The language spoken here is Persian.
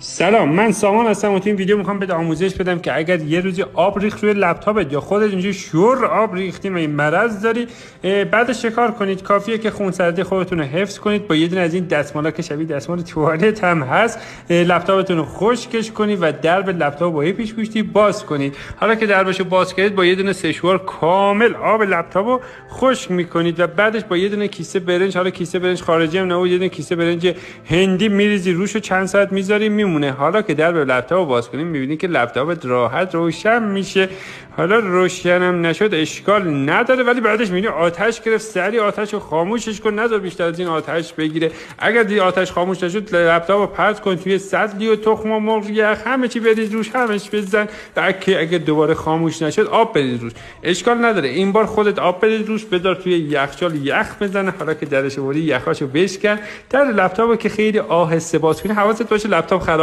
سلام، من سامان هستم و تو این ویدیو میخوام بهت آموزش بدم که اگر یه روزی آب ریخت روی لپتاپت یا خودت اینجوری شور آب ریختیم و این مرض داری، بعدش چه کار کنید؟ کافیه که خونسردی خودتون رو حفظ کنید با یه دونه از این دستمالا که شبیه دستمال توالت هم هست، لپتاپتون رو خشکش کنید و درب لپتاپ با پیش گوشتی باز کنید. حالا که دربشو باز کردید با یه دونه سشوار کامل آب لپتاپ رو خشک میکنید و بعدش با یه دونه کیسه برنج، حالا کیسه برنج خارجی هم نه، یه دونه کیسه برنج هندی میریزی روشو چند ساعت میذاری میمونه. حالا که درب لپتاپ باز کنیم میبینید که لپتاپت راحت روشن میشه. حالا روشنم نشد اشکال نداره، ولی بعدش میبینی آتش گرفت، سریع آتشو خاموشش کن، نذار بیشتر از این آتش بگیره. اگر دی آتش خاموش نشد لپتاپو پرت کن توی سطلی و تخم و مرغ یخ همه چی بریز روش، همش بزن. اگه دوباره خاموش نشد آب بریز روش، اشکال نداره. این بار خودت آب بریز روش، بذار توی یخچال یخ بزنه. حالا که درش بردی یخاشو بشکن. در لپتاپو که خیلی آهسته باز کنی، حواست باشه لپتاپ خراب